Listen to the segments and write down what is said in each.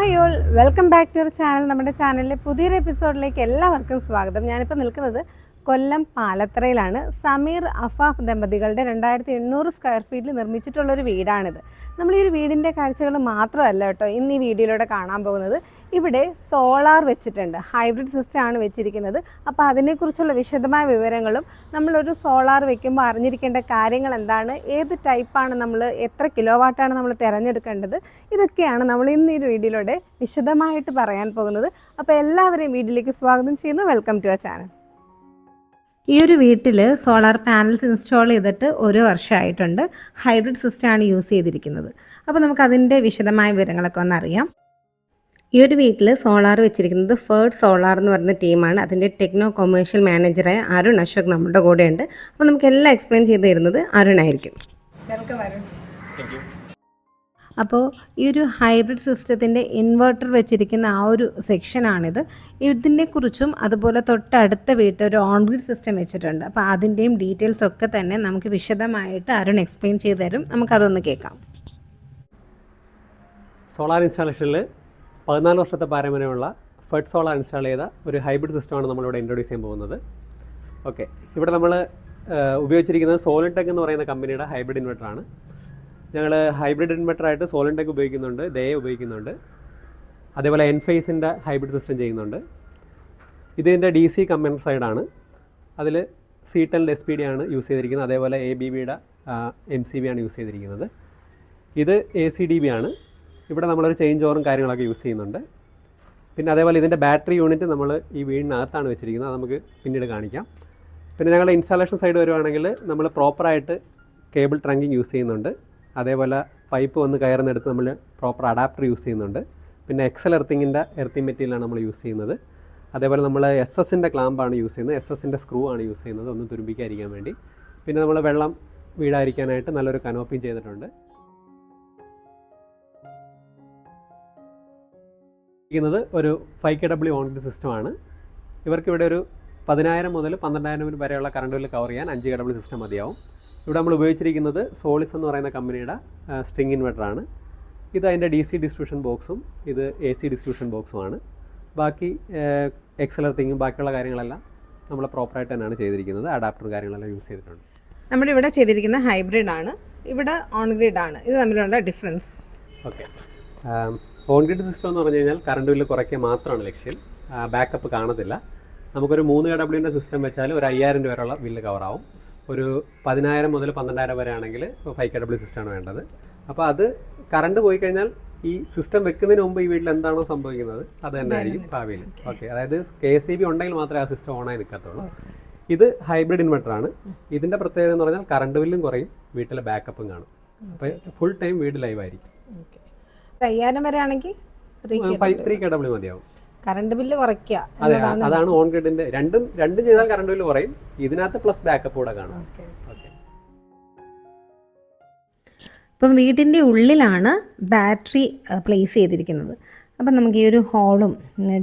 Hi all, welcome back to our channel. നമ്മുടെ ചാനലിലെ പുതിയൊരു എപ്പിസോഡിലേക്ക് എല്ലാവർക്കും സ്വാഗതം. ഞാനിപ്പോൾ നിൽക്കുന്നത് കൊല്ലം പാലത്തറയിലാണ്. സമീർ അഫാഫ് ദമ്പതികളുടെ 2800 സ്ക്വയർ ഫീറ്റിൽ നിർമ്മിച്ചിട്ടുള്ളൊരു വീടാണിത്. നമ്മൾ ഈ ഒരു വീടിൻ്റെ കാഴ്ചകൾ മാത്രമല്ല കേട്ടോ ഇന്ന് ഈ വീഡിയോയിലൂടെ കാണാൻ പോകുന്നത്. ഇവിടെ സോളാർ വെച്ചിട്ടുണ്ട്, ഹൈബ്രിഡ് സിസ്റ്റമാണ് വെച്ചിരിക്കുന്നത്. അപ്പോൾ അതിനെക്കുറിച്ചുള്ള വിശദമായ വിവരങ്ങളും നമ്മളൊരു സോളാർ വെക്കുമ്പോൾ അറിഞ്ഞിരിക്കേണ്ട കാര്യങ്ങൾ എന്താണ്, ഏത് ടൈപ്പാണ് നമ്മൾ, എത്ര കിലോ വാട്ടാണ് നമ്മൾ തിരഞ്ഞെടുക്കേണ്ടത്, ഇതൊക്കെയാണ് നമ്മൾ ഇന്ന് ഈ വീഡിയോയിലൂടെ വിശദമായിട്ട് പറയാൻ പോകുന്നത്. അപ്പോൾ എല്ലാവരെയും വീഡിയോയിലേക്ക് സ്വാഗതം ചെയ്യുന്നു. Welcome to our channel. ഈ ഒരു വീട്ടിൽ സോളാർ പാനൽസ് ഇൻസ്റ്റാൾ ചെയ്തിട്ട് 1 വർഷമായിട്ടുണ്ട്. ഹൈബ്രിഡ് സിസ്റ്റമാണ് യൂസ് ചെയ്തിരിക്കുന്നത്. അപ്പോൾ നമുക്കതിൻ്റെ വിശദമായ വിവരങ്ങളൊക്കെ ഒന്നറിയാം. ഈ ഒരു വീട്ടിൽ സോളാർ വെച്ചിരിക്കുന്നത് ഫേർഡ് സോളാർ എന്ന് പറയുന്ന ടീമാണ്. അതിൻ്റെ ടെക്നോ കൊമേഴ്ഷ്യൽ മാനേജറായ അരുൺ അശോക് നമ്മുടെ കൂടെയുണ്ട്. അപ്പോൾ നമുക്കെല്ലാം എക്സ്പ്ലെയിൻ ചെയ്ത് തരുന്നത് അരുണായിരിക്കും. വെൽക്കം അരുൺ. അപ്പോൾ ഈ ഒരു ഹൈബ്രിഡ് സിസ്റ്റത്തിൻ്റെ ഇൻവെർട്ടർ വെച്ചിരിക്കുന്ന ആ ഒരു സെക്ഷനാണിത്. ഇതിനെക്കുറിച്ചും അതുപോലെ തൊട്ടടുത്ത വീട്ടിൽ ഒരു ഓൺഗ്രിഡ് സിസ്റ്റം വെച്ചിട്ടുണ്ട്. അപ്പോൾ അതിൻ്റെയും ഡീറ്റെയിൽസ് ഒക്കെ തന്നെ നമുക്ക് വിശദമായിട്ട് അരുൺ എക്സ്പ്ലെയിൻ ചെയ്ത് തരും. നമുക്കതൊന്ന് കേൾക്കാം. സോളാർ ഇൻസ്റ്റാളേഷനിൽ 14 വർഷത്തെ പാരമ്പര്യമുള്ള ഫെഡ് സോളാർ ഇൻസ്റ്റാൾ ചെയ്ത ഒരു ഹൈബ്രിഡ് സിസ്റ്റമാണ് നമ്മളിവിടെ ഇൻട്രൊഡ്യൂസ് ചെയ്യാൻ പോകുന്നത്. ഓക്കെ, ഇവിടെ നമ്മൾ ഉപയോഗിച്ചിരിക്കുന്നത് സോളിടെക് എന്ന് പറയുന്ന കമ്പനിയുടെ ഹൈബ്രിഡ് ഇൻവെർട്ടറാണ്. ഞങ്ങൾ ഹൈബ്രിഡ് ഇൻവെർട്ടറായിട്ട് സോളിടെക് ഉപയോഗിക്കുന്നുണ്ട്, ദേ ഉപയോഗിക്കുന്നുണ്ട്, അതേപോലെ എൻഫേസിൻ്റെ ഹൈബ്രിഡ് സിസ്റ്റം ചെയ്യുന്നുണ്ട്. ഇതിൻ്റെ DC കമ്പനി സൈഡാണ്. അതിൽ C10 SPD ആണ് യൂസ് ചെയ്തിരിക്കുന്നത്. അതേപോലെ ABBയുടെ MCB ആണ് യൂസ് ചെയ്തിരിക്കുന്നത്. ഇത് ACDB ആണ്. ഇവിടെ നമ്മളൊരു ചേഞ്ച് ഓവറും കാര്യങ്ങളൊക്കെ യൂസ് ചെയ്യുന്നുണ്ട്. പിന്നെ അതേപോലെ ഇതിൻ്റെ ബാറ്ററി യൂണിറ്റ് നമ്മൾ ഈ വീടിനകത്താണ് വെച്ചിരിക്കുന്നത്. അത് നമുക്ക് പിന്നീട് കാണിക്കാം. പിന്നെ ഞങ്ങളുടെ ഇൻസ്റ്റാളേഷൻ സൈഡ് വരുവാണെങ്കിൽ നമ്മൾ പ്രോപ്പറായിട്ട് കേബിൾ ട്രങ്കിങ് യൂസ് ചെയ്യുന്നുണ്ട്. അതേപോലെ പൈപ്പ് വന്ന് കയറുന്നിടത്ത് നമ്മൾ പ്രോപ്പർ അഡാപ്റ്റർ യൂസ് ചെയ്യുന്നുണ്ട്. പിന്നെ എക്സൽ എർത്തിങ്ങിൻ്റെ എർത്തിങ് മെറ്റീരിയലാണ് നമ്മൾ യൂസ് ചെയ്യുന്നത്. അതേപോലെ നമ്മൾ SS-ൻ്റെ ക്ലാമ്പാണ് യൂസ് ചെയ്യുന്നത്. SS-ൻ്റെ സ്ക്രൂ ആണ് യൂസ് ചെയ്യുന്നത്, ഒന്ന് തുരുമ്പിക്കാതിരിക്കാൻ വേണ്ടി. പിന്നെ നമ്മൾ വെള്ളം വീഴാതിരിക്കാനായിട്ട് നല്ലൊരു കനോപ്പിയും ചെയ്തിട്ടുണ്ട്. ിക്കുന്നത് ഒരു 5 kW ഓൺഗ്രിഡ് സിസ്റ്റമാണ്. ഇവർക്കിവിടെ ഒരു 10,000 മുതൽ 12,000 വരെയുള്ള കറണ്ട് ബില്ല് കവർ ചെയ്യാൻ 5 kW സിസ്റ്റം മതിയാവും. ഇവിടെ നമ്മൾ ഉപയോഗിച്ചിരിക്കുന്നത് സോളിസ് എന്ന് പറയുന്ന കമ്പനിയുടെ സ്ട്രിങ് ഇൻവെർട്ടറാണ്. ഇത് അതിൻ്റെ DC ഡിസ്ട്രിബ്യൂഷൻ ബോക്സും ഇത് AC ഡിസ്ട്രിബ്യൂഷൻ ബോക്സുമാണ്. ബാക്കി എക്സൽ എർത്തിങ്ങും ബാക്കിയുള്ള കാര്യങ്ങളെല്ലാം നമ്മൾ പ്രോപ്പറായിട്ട് തന്നെയാണ് ചെയ്തിരിക്കുന്നത്. അഡാപ്റ്ററും കാര്യങ്ങളെല്ലാം യൂസ് ചെയ്തിട്ടുണ്ട്. നമ്മുടെ ഇവിടെ ചെയ്തിരിക്കുന്ന ഹൈബ്രിഡ് ആണ്, ഇവിടെ ഓൺഗ്രിഡ് ആണ്. ഇത് തമ്മിലുള്ള ഡിഫറൻസ്. ഓക്കെ, ഓൺഗ്രിഡ് സിസ്റ്റം എന്ന് പറഞ്ഞു കഴിഞ്ഞാൽ കറണ്ട് ബില്ല് കുറയ്ക്കുക മാത്രമാണ് ലക്ഷ്യം. ബാക്കപ്പ് കാണത്തില്ല. നമുക്കൊരു 3 kW സിസ്റ്റം വെച്ചാൽ ഒരു 5,000 വരെയുള്ള ബില്ല് കവറാവും. ഒരു 10,000 മുതൽ 12,000 വരെ ആണെങ്കിൽ 5 kW സിസ്റ്റമാണ് വേണ്ടത്. അപ്പോൾ അത് കറണ്ട് പോയി കഴിഞ്ഞാൽ ഈ സിസ്റ്റം വെക്കുന്നതിന് മുമ്പ് ഈ വീട്ടിൽ എന്താണോ സംഭവിക്കുന്നത് അത് തന്നെ ആയിരിക്കും ഭാവിയിൽ. ഓക്കെ, അതായത് KCB ഉണ്ടെങ്കിൽ മാത്രമേ ആ സിസ്റ്റം ഓണായി നിൽക്കത്തുള്ളൂ. ഇത് ഹൈബ്രിഡ് ഇൻവെർട്ടറാണ്. ഇതിൻ്റെ പ്രത്യേകത എന്ന് പറഞ്ഞാൽ കറണ്ട് ബില്ലും കുറയും, വീട്ടിലെ ബാക്കപ്പും കാണും. അപ്പോൾ ഫുൾ ടൈം വീട് ലൈവ് ആയിരിക്കും. 5,000 വരെ ആണെങ്കിൽ 3 kW മതിയാവും. കറണ്ട് ബില്ല് കുറയ്ക്കുക. അതെ, അതാണ് ഓൺ ഗ്രിഡിന്റെ. രണ്ടും ചെയ്താൽ കറണ്ട് ബില്ല് കുറയും. ഇതിനകത്ത് പ്ലസ് ബാക്കപ്പ് കൂടെ കാണും. ഇപ്പം വീടിൻ്റെ ഉള്ളിലാണ് ബാറ്ററി പ്ലേസ് ചെയ്തിരിക്കുന്നത്. അപ്പം നമുക്ക് ഈ ഒരു ഹോളും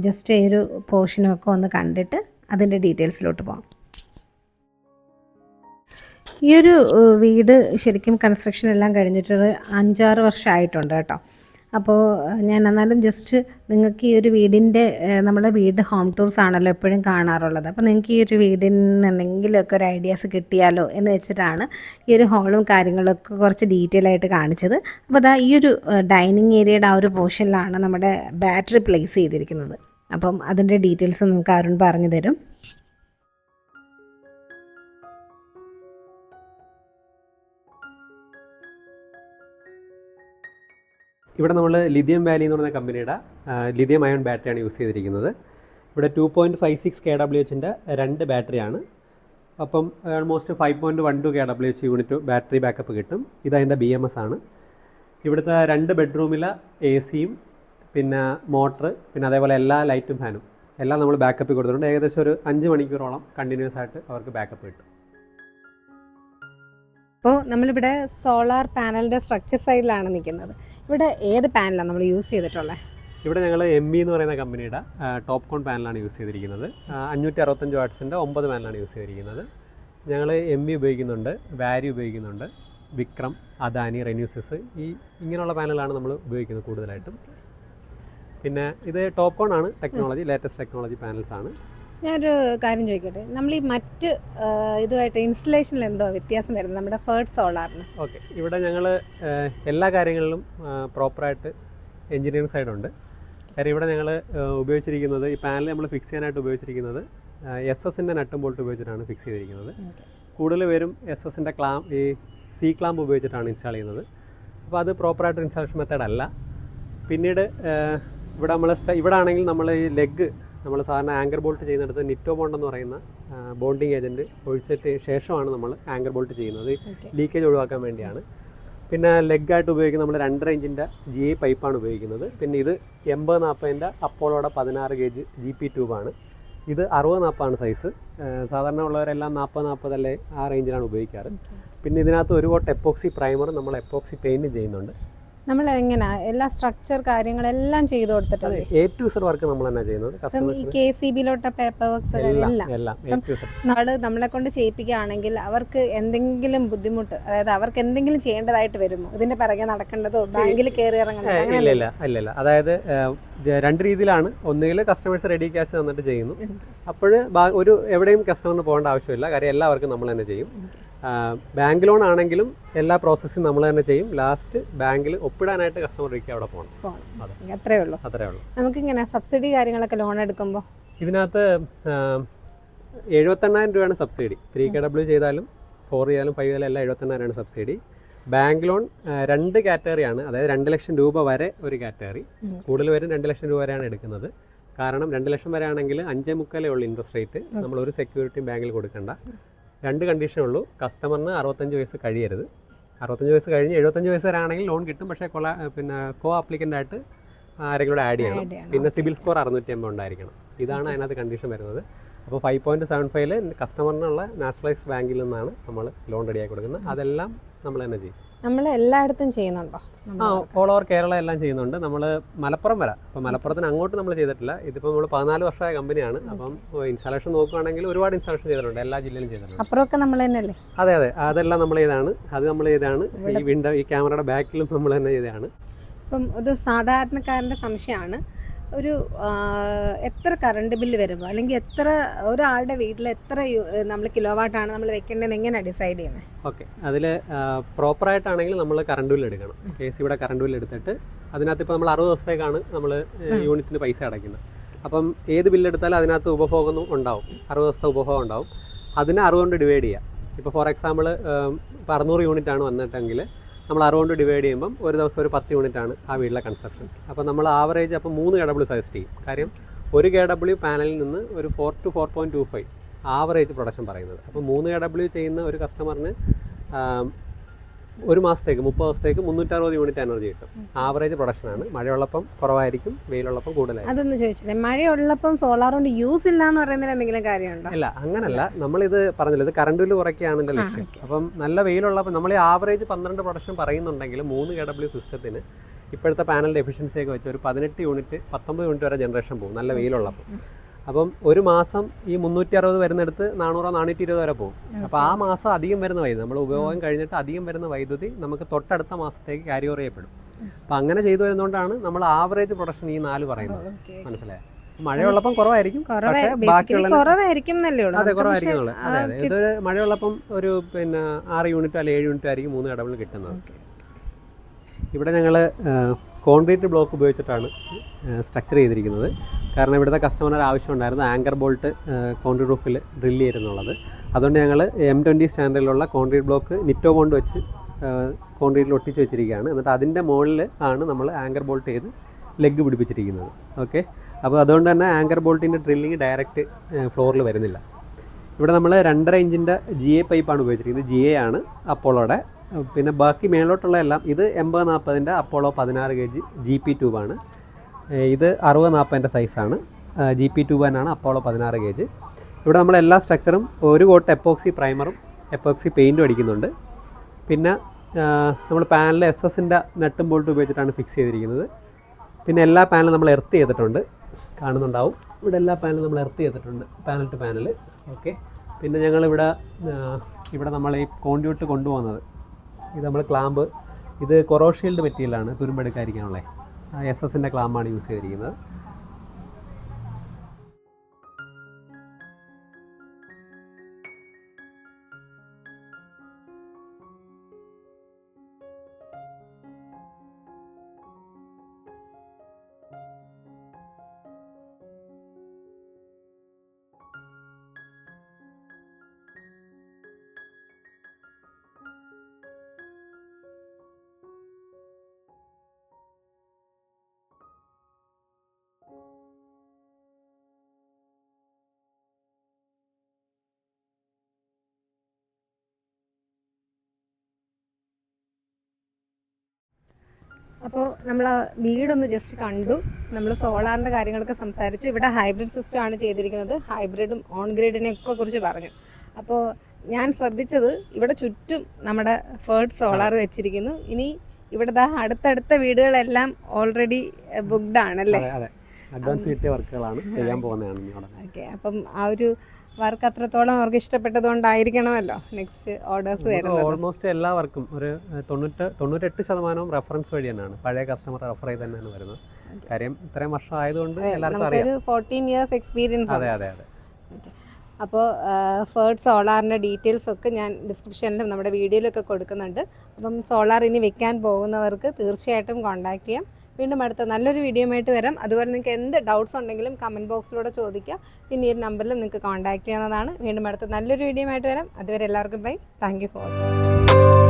ജസ്റ്റ് ഈ ഒരു പോർഷനും ഒക്കെ ഒന്ന് കണ്ടിട്ട് അതിൻ്റെ ഡീറ്റെയിൽസിലോട്ട് പോകാം. ഈ ഒരു വീട് ശരിക്കും കൺസ്ട്രക്ഷൻ എല്ലാം കഴിഞ്ഞിട്ടൊരു 5-6 വർഷമായിട്ടുണ്ട് കേട്ടോ. അപ്പോൾ ഞാൻ എന്നാലും ജസ്റ്റ് നിങ്ങൾക്ക് ഈ ഒരു വീടിൻ്റെ, നമ്മുടെ വീട് ഹോം ടൂർസ് ആണല്ലോ എപ്പോഴും കാണാറുള്ളത്. അപ്പോൾ നിങ്ങൾക്ക് ഈ ഒരു വീടിന് എന്തെങ്കിലുമൊക്കെ ഒരു ഐഡിയാസ് കിട്ടിയാലോ എന്ന് വെച്ചിട്ടാണ് ഈ ഒരു ഹോളും കാര്യങ്ങളൊക്കെ കുറച്ച് ഡീറ്റെയിൽ ആയിട്ട് കാണിച്ചത്. അപ്പോൾ അതാ ഈ ഒരു ഡൈനിങ് ഏരിയയുടെ ആ ഒരു പോർഷനിലാണ് നമ്മുടെ ബാറ്ററി പ്ലേസ് ചെയ്തിരിക്കുന്നത്. അപ്പം അതിൻ്റെ ഡീറ്റെയിൽസ് നമുക്ക് അരുൺ പറഞ്ഞു തരും. ഇവിടെ നമ്മൾ ലിഥിയം വാലി എന്ന് പറയുന്ന കമ്പനിയുടെ ലിഥിയം അയോൺ ബാറ്ററിയാണ് യൂസ് ചെയ്തിരിക്കുന്നത്. ഇവിടെ 2.56 kWhൻ്റെ 2 ബാറ്ററിയാണ്. അപ്പം almost 5.12 kWh unit battery backup കിട്ടും. ഇതതിൻ്റെ BMS ആണ്. ഇവിടുത്തെ 2 ബെഡ്റൂമിലെ AC-യും പിന്നെ മോട്ടർ, പിന്നെ അതേപോലെ എല്ലാ ലൈറ്റും ഫാനും എല്ലാം നമ്മൾ ബാക്കപ്പ് കൊടുത്തിട്ടുണ്ട്. ഏകദേശം ഒരു 5 മണിക്കൂറോളം കണ്ടിന്യൂസ് ആയിട്ട് അവർക്ക് ബാക്കപ്പ് കിട്ടും. അപ്പോൾ നമ്മളിവിടെ സോളാർ പാനലിൻ്റെ സ്ട്രക്ചർ സൈഡിലാണ് നിൽക്കുന്നത്. ഇവിടെ ഏത് പാനലാണ് നമ്മൾ യൂസ് ചെയ്തിട്ടുള്ളത്? ഇവിടെ ഞങ്ങൾ MB എന്ന് പറയുന്ന കമ്പനിയുടെ ടോപ്പ് കോൺ പാനലാണ് യൂസ് ചെയ്തിരിക്കുന്നത്. 565 വാട്ട്സിൻ്റെ 9 പാനലാണ് യൂസ് ചെയ്തിരിക്കുന്നത്. ഞങ്ങൾ MB ഉപയോഗിക്കുന്നുണ്ട്, വാരി ഉപയോഗിക്കുന്നുണ്ട്, വിക്രം, അദാനി, റെന്യൂസിസ്, ഇങ്ങനെയുള്ള പാനലാണ് നമ്മൾ ഉപയോഗിക്കുന്നത് കൂടുതലായിട്ടും. പിന്നെ ഇത് ടോപ്പ് ഓൺ ആണ് ടെക്നോളജി, ലേറ്റസ്റ്റ് ടെക്നോളജി പാനൽസ് ആണ്. ഞാനൊരു കാര്യം ചോദിക്കട്ടെ, നമ്മൾ ഈ മറ്റ് ഇതുമായിട്ട് ഇൻസ്റ്റലേഷനിൽ എന്തോ വ്യത്യാസം വരുന്നത് നമ്മുടെ ഫേർട്ട് സോളാറിന്? ഓക്കെ, ഇവിടെ ഞങ്ങൾ എല്ലാ കാര്യങ്ങളിലും പ്രോപ്പറായിട്ട് എൻജിനീയറിംഗ് സൈഡുണ്ട്. കാര്യം ഇവിടെ ഞങ്ങൾ ഉപയോഗിച്ചിരിക്കുന്നത്, ഈ പാനൽ നമ്മൾ ഫിക്സ് ചെയ്യാനായിട്ട് ഉപയോഗിച്ചിരിക്കുന്നത് SS-ൻ്റെ നട്ടും ബോൾട്ട് ഉപയോഗിച്ചിട്ടാണ് ഫിക്സ് ചെയ്തിരിക്കുന്നത്. കൂടുതൽ പേരും SS-ൻ്റെ ഈ സി ക്ലാമ്പ് ഉപയോഗിച്ചിട്ടാണ് ഇൻസ്റ്റാൾ ചെയ്യുന്നത്. അപ്പോൾ അത് പ്രോപ്പറായിട്ട് ഇൻസ്റ്റാളേഷൻ മെത്തേഡ് അല്ല. പിന്നീട് ഇവിടെ ആണെങ്കിൽ നമ്മൾ ഈ ലെഗ് നമ്മൾ സാധാരണ ആങ്കർ ബോൾട്ട് ചെയ്യുന്നിടത്ത് നിറ്റോ ബോണ്ട് എന്ന് പറയുന്ന ബോണ്ടിങ് ഏജൻറ്റ് ഒഴിച്ചിട്ട് ശേഷമാണ് നമ്മൾ ആങ്കർ ബോൾട്ട് ചെയ്യുന്നത്. ലീക്കേജ് ഒഴിവാക്കാൻ വേണ്ടിയാണ്. പിന്നെ ലെഗായിട്ട് ഉപയോഗിക്കുന്ന നമ്മൾ 2.5 ഇഞ്ചിൻ്റെ GI പൈപ്പാണ് ഉപയോഗിക്കുന്നത്. പിന്നെ ഇത് 80-40ൻ്റെ അപ്പോളോടെ 16 ഗേജ് GP ട്യൂബാണ്. ഇത് 60-40 സൈസ്. സാധാരണ ഉള്ളവരെല്ലാം 40-40 അല്ലേ ആ റേഞ്ചിലാണ് ഉപയോഗിക്കാറ്. പിന്നെ ഇതിനകത്ത് ഒരു കോട്ട് എപ്പോക്സി പ്രൈമർ നമ്മൾ എപ്പോക്സി പെയിൻറ്റ് ചെയ്യുന്നുണ്ട്. നമ്മൾ എങ്ങനെയാ എല്ലാ സ്ട്രക്ചർ കാര്യങ്ങളെല്ലാം ചെയ്തു കൊടുത്തിട്ടുണ്ട്? A to Z വർക്ക് നമ്മൾ തന്നെ ചെയ്യുന്നത്. ഈ KCB-ലോട്ട പേപ്പർ വർക്ക്സ് എല്ലാം നമ്മളെ കൊണ്ട് ചെയ്യിപ്പിക്കുകയാണെങ്കിൽ അവർക്ക് എന്തെങ്കിലും ബുദ്ധിമുട്ട്, അതായത് അവർക്ക് എന്തെങ്കിലും ചെയ്യേണ്ടതായിട്ട് വരുമോ? ഇതിന്റെ പിറകെ നടക്കേണ്ടതോ ബാങ്കിൽ കയറി ഇറങ്ങേണ്ടതോ? ഇല്ല. അതായത് രണ്ട് രീതിയിലാണ്. ഒന്നുകിൽ കസ്റ്റമേഴ്സ് റെഡി ക്യാഷ് തന്നിട്ട് ചെയ്യുന്നു. അപ്പോൾ എവിടെയും കസ്റ്റമറിന് പോകേണ്ട ആവശ്യമില്ല. കാര്യം എല്ലാവർക്കും നമ്മൾ തന്നെ ചെയ്യും. ബാങ്ക് ലോൺ ആണെങ്കിലും എല്ലാ പ്രോസസ്സും നമ്മൾ തന്നെ ചെയ്യും. ലാസ്റ്റ് ബാങ്കിൽ ഒപ്പിടാനായിട്ട് കസ്റ്റമർക്ക് അവിടെ പോകണം. അത്രേ ഉള്ളൂ. നമുക്കിങ്ങനെ സബ്സിഡി കാര്യങ്ങളൊക്കെ ലോൺ എടുക്കുമ്പോൾ ഇതിനകത്ത് 78,000 രൂപയാണ് സബ്സിഡി. 3KW ചെയ്താലും 4 ചെയ്താലും 5 ചെയ്താലും എല്ലാം 78,000 സബ്സിഡി. Bank loan 2 കാറ്റഗറിയാണ്. അതായത് 2 ലക്ഷം രൂപ വരെ ഒരു കാറ്റഗറി. കൂടുതൽ പേരും 2 ലക്ഷം രൂപ വരെയാണ് എടുക്കുന്നത്. കാരണം 2 ലക്ഷം വരെ ആണെങ്കിൽ 5.25 ഉള്ളൂ ഇൻട്രസ്റ്റ് റേറ്റ്. നമ്മൾ ഒരു സെക്യൂരിറ്റിയും ബാങ്കിൽ കൊടുക്കണ്ട. 2 കണ്ടീഷനേ ഉള്ളൂ. കസ്റ്റമറിന് 65 വയസ്സ് കഴിയരുത്. 65 വയസ്സ് കഴിഞ്ഞ് 75 വയസ്സ് വരെ ആണെങ്കിൽ ലോൺ കിട്ടും. പക്ഷേ കോ ആപ്ലിക്കൻ്റ് ആയിട്ട് ആരെങ്കിലും ആഡ് ചെയ്യണം. പിന്നെ സിബിൽ സ്കോർ 650 ഉണ്ടായിരിക്കണം. ഇതാണ് അതിനകത്ത് കണ്ടീഷൻ വരുന്നത്. അപ്പോൾ 5.75 കസ്റ്റമറിനുള്ള നാഷണലൈസ് ബാങ്കിൽ നിന്നാണ് നമ്മൾ ലോൺ റെഡിയാക്കി കൊടുക്കുന്നത്. അതെല്ലാം നമ്മൾ തന്നെ ചെയ്യും. നമ്മൾ എല്ലായിടത്തും ചെയ്യുന്നുണ്ടോ? ഓൾ ഓവർ കേരള എല്ലാം ചെയ്യുന്നുണ്ട്. നമ്മൾ മലപ്പുറം വരെ. അപ്പോൾ മലപ്പുറത്തിന് അങ്ങോട്ട് നമ്മൾ ചെയ്തിട്ടില്ല. ഇതിപ്പോൾ നമ്മൾ 14 വർഷമായ കമ്പനിയാണ്. അപ്പം ഇൻസ്റ്റാളേഷൻ നോക്കുകയാണെങ്കിൽ ഒരുപാട് ഇൻസ്റ്റാളേഷൻ ചെയ്തിട്ടുണ്ട്. എല്ലാ ജില്ലയിലും ചെയ്തിട്ടുണ്ട്. അപ്പുറമൊക്കെ നമ്മൾ തന്നെയല്ലേ? അതെ, അതെല്ലാം നമ്മൾ ചെയ്താണ്. അത് നമ്മൾ ചെയ്താണ്. ഈ വിൻഡോ, ഈ ക്യാമറയുടെ ബാക്കിലും നമ്മൾ തന്നെ ചെയ്തതാണ്. ഇപ്പം ഒരു സാധാരണക്കാരൻ്റെ സംശയമാണ്, ഒരു എത്ര കറണ്ട് ബില്ല് വരുമ്പോൾ, അല്ലെങ്കിൽ എത്ര ഒരാളുടെ വീട്ടിൽ എത്ര നമ്മൾ കിലോ വാട്ടാണ് നമ്മൾ വെക്കേണ്ടതെന്ന് എങ്ങനെയാണ് ഡിസൈഡ് ചെയ്യുന്നത്? ഓക്കെ, അതിൽ പ്രോപ്പറായിട്ടാണെങ്കിൽ നമ്മൾ കറണ്ട് ബില്ല് എടുക്കണം. KCBയുടെ കറണ്ട് ബില്ല് എടുത്തിട്ട് അതിനകത്ത് ഇപ്പോൾ നമ്മൾ 60 ദിവസത്തേക്കാണ് നമ്മൾ യൂണിറ്റിന് പൈസ അടയ്ക്കുന്നത്. അപ്പം ഏത് ബില്ലെടുത്താലും അതിനകത്ത് ഉപഭോഗം ഉണ്ടാവും. 60 ദിവസത്തെ ഉപഭോഗം ഉണ്ടാവും. അതിനെ 60 കൊണ്ട് ഡിവൈഡ് ചെയ്യുക. ഇപ്പോൾ ഫോർ എക്സാമ്പിൾ ഇപ്പോൾ 600 യൂണിറ്റാണ് വന്നിട്ടെങ്കിൽ നമ്മൾ 60 കൊണ്ട് ഡിവൈഡ് ചെയ്യുമ്പം ഒരു ദിവസം ഒരു 10 യൂണിറ്റാണ് ആ വീട്ടിലെ കൺസപ്ഷൻ. അപ്പോൾ നമ്മൾ ആവറേജ് അപ്പോൾ 3 KW സജസ്റ്റ് ചെയ്യും. കാര്യം 1 KW പാനലിൽ നിന്ന് ഒരു 4 to 4.25 ആവറേജ് പ്രൊഡക്ഷൻ പറയുന്നത്. അപ്പോൾ 3 KW ചെയ്യുന്ന ഒരു കസ്റ്റമറിന് ഒരു മാസത്തേക്ക് 30 ദിവസത്തേക്ക് 360 യൂണിറ്റ് എനർജി കിട്ടും. ആവറേജ് പ്രൊഡക്ഷനാണ്. മഴയുള്ളപ്പം കുറവായിരിക്കും, വെയിലുള്ളപ്പം കൂടുതലായിരിക്കും. അതൊന്നും ചോദിച്ചില്ലേ, മഴയുള്ളപ്പം സോളാർ കൊണ്ട് യൂസ് ഇല്ല എന്ന് പറയുന്നതിൽ എന്തെങ്കിലും കാര്യമുണ്ടോ? ഇല്ല, അങ്ങനല്ല. നമ്മളിത് പറഞ്ഞല്ലോ, ഇത് കറണ്ട് ബില്ല് കുറയ്ക്കുകയാണ് എൻ്റെ ലക്ഷ്യം. അപ്പം നല്ല വെയിലുള്ളപ്പോൾ നമ്മൾ ഈ ആവറേജ് 12 പ്രൊഡക്ഷൻ പറയുന്നുണ്ടെങ്കിൽ 3 KW സിസ്റ്റത്തിന് ഇപ്പോഴത്തെ പാനലിൻ്റെ എഫിഷ്യൻസിയൊക്കെ വെച്ച് ഒരു 18 യൂണിറ്റ് 19 യൂണിറ്റ് വരെ ജനറേഷൻ പോകും നല്ല വെയിലുള്ളപ്പോൾ. അപ്പം ഒരു മാസം ഈ 360 വരുന്നിടത്ത് 400-420 വരെ പോകും. അപ്പോൾ ആ മാസം അധികം വരുന്ന വൈദ്യുതി, നമ്മൾ ഉപയോഗം കഴിഞ്ഞിട്ട് അധികം വരുന്ന വൈദ്യുതി നമുക്ക് തൊട്ടടുത്ത മാസത്തേക്ക് ക്യാരി ഓവർ ചെയ്യപ്പെടും. അപ്പം അങ്ങനെ ചെയ്തു വരുന്നതുകൊണ്ടാണ് നമ്മൾ ആവറേജ് പ്രൊഡക്ഷൻ ഈ 4 പറയുന്നത്. മനസ്സിലായോ? മഴയുള്ളപ്പം കുറവായിരിക്കും, പക്ഷേ ബാക്കിയുള്ള അതെ കുറവായിരിക്കും. അതെ, ഇതൊരു മഴയുള്ളപ്പം ഒരു 6 യൂണിറ്റോ അല്ലെങ്കിൽ 7 യൂണിറ്റോ ആയിരിക്കും 3 KW കിട്ടുന്നത്. ഇവിടെ ഞങ്ങൾ കോൺക്രീറ്റ് ബ്ലോക്ക് ഉപയോഗിച്ചിട്ടാണ് സ്ട്രക്ചർ ചെയ്തിരിക്കുന്നത്. കാരണം ഇവിടുത്തെ കസ്റ്റമറിന് ആവശ്യം ഉണ്ടായിരുന്നു ആങ്കർ ബോൾട്ട് കോൺക്രീറ്റ് റൂഫിൽ ഡ്രില്ല് ചെയ്തിരുന്നുള്ളത്. അതുകൊണ്ട് ഞങ്ങൾ M20 സ്റ്റാൻഡേർഡിലുള്ള കോൺക്രീറ്റ് ബ്ലോക്ക് നിറ്റോ ബോണ്ട് വെച്ച് കോൺക്രീറ്റിൽ ഒട്ടിച്ച് വെച്ചിരിക്കുകയാണ്. എന്നിട്ട് അതിൻ്റെ മുകളിൽ ആണ് നമ്മൾ ആങ്കർ ബോൾട്ട് ചെയ്ത് ലെഗ് പിടിപ്പിച്ചിരിക്കുന്നത്. ഓക്കെ, അപ്പോൾ അതുകൊണ്ട് തന്നെ ആങ്കർ ബോൾട്ടിൻ്റെ ഡ്രില്ലിങ് ഡയറക്റ്റ് ഫ്ലോറിൽ വരുന്നില്ല. ഇവിടെ നമ്മൾ 2.5 ഇഞ്ചിൻ്റെ GA പൈപ്പാണ് ഉപയോഗിച്ചിരിക്കുന്നത്. GA ആണ് അപ്പോളോടെ. പിന്നെ ബാക്കി മേലോട്ടുള്ള എല്ലാം ഇത് 80-40ൻ്റെ അപ്പോളോ 16 ഗേജ് GP ട്യൂബാണ്. ഇത് 60-40ൻ്റെ സൈസാണ്. GP ട്യൂബ് തന്നെയാണ് അപ്പോളോ 16 ഗേജ്. ഇവിടെ നമ്മൾ എല്ലാ സ്ട്രക്ചറും ഒരു കോട്ട് എപ്പോക്സി പ്രൈമറും എപ്പോക്സി പെയിൻറ്റും അടിക്കുന്നുണ്ട്. പിന്നെ നമ്മൾ പാനലിൽ SS-ൻ്റെ നട്ടും ബോൾട്ടും ഉപയോഗിച്ചിട്ടാണ് ഫിക്സ് ചെയ്തിരിക്കുന്നത്. പിന്നെ എല്ലാ പാനലും നമ്മൾ എർത്ത് ചെയ്തിട്ടുണ്ട്, കാണുന്നുണ്ടാവും. ഇവിടെ എല്ലാ പാനലും നമ്മൾ എർത്ത് ചെയ്തിട്ടുണ്ട്, പാനൽ ടു പാനൽ. ഓക്കെ, പിന്നെ ഞങ്ങളിവിടെ നമ്മൾ ഈ കോൺഡ്യൂട്ട് കൊണ്ടുപോകുന്നത് ഇത് നമ്മൾ ക്ലാമ്പ്, ഇത് കൊറോഷീൽഡ് മെറ്റീരിയലാണ്, തുരുമ്പെടുക്കാതിരിക്കാനുള്ളത്. SS-ൻ്റെ ക്ലാമ്പാണ് യൂസ് ചെയ്തിരിക്കുന്നത്. അപ്പോൾ നമ്മൾ വീടൊന്ന് ജസ്റ്റ് കണ്ടു, നമ്മൾ സോളാറിൻ്റെ കാര്യങ്ങളൊക്കെ സംസാരിച്ചു. ഇവിടെ ഹൈബ്രിഡ് സിസ്റ്റമാണ് ചെയ്തിരിക്കുന്നത്. ഹൈബ്രിഡും ഓൺ ഗ്രിഡിനെയൊക്കെ കുറിച്ച് പറഞ്ഞു. അപ്പോൾ ഞാൻ ശ്രദ്ധിച്ചത് ഇവിടെ ചുറ്റും നമ്മുടെ ഫേർഡ് സോളാർ വെച്ചിരിക്കുന്നു. ഇനി ഇവിടെ അടുത്തടുത്ത വീടുകളെല്ലാം ഓൾറെഡി ബുക്ക്ഡ് ആണല്ലേ? അഡ്വാൻസ് കിട്ടിയ വർക്കുകളാണ് ചെയ്യാൻ പോകുന്നതാണ്. ഓക്കെ, അപ്പം ആ ഒരു വർക്ക് അത്രത്തോളം അവർക്ക് ഇഷ്ടപ്പെട്ടതുകൊണ്ടായിരിക്കണമല്ലോ നെക്സ്റ്റ് ഓർഡേഴ്സ് വരുന്നത്. ഓൾമോസ്റ്റ് എല്ലാ വർക്കും ഒരു 98% റെഫറൻസ് വഴി തന്നെയാണ്, പഴയ കസ്റ്റമർ റെഫർ ചെയ്ത് തന്നെയാണ് വരുന്നത്. കാര്യം ഇത്രയും വർഷം ആയതുകൊണ്ട് എല്ലാവർക്കും അറിയാം. 14 years എക്സ്പീരിയൻസ്. അതെ അതെ അതെ. അപ്പോൾ ഫേർഡ് സോളാറിൻ്റെ ഡീറ്റെയിൽസ് ഒക്കെ ഞാൻ ഡിസ്ക്രിപ്ഷനിലും നമ്മുടെ വീഡിയോയിലൊക്കെ കൊടുക്കുന്നുണ്ട്. അപ്പം സോളാർ ഇനി വെക്കാൻ പോകുന്നവർക്ക് തീർച്ചയായിട്ടും കോൺടാക്ട് ചെയ്യാം. വീണ്ടും അടുത്ത നല്ലൊരു വീഡിയോയുമായിട്ട് വരാം. അതുപോലെ നിങ്ങൾക്ക് എന്ത് ഡൗട്ട്സ് ഉണ്ടെങ്കിലും കമൻറ്റ് ബോക്സിലൂടെ ചോദിക്കുക. പിന്നെ ഈ ഒരു നമ്പറിലും നിങ്ങൾക്ക് കോൺടാക്ട് ചെയ്യാവുന്നതാണ്. വീണ്ടും അടുത്ത നല്ലൊരു വീഡിയോയുമായിട്ട് വരാം. അതുവരെ എല്ലാവർക്കും bye. Thank you for watching.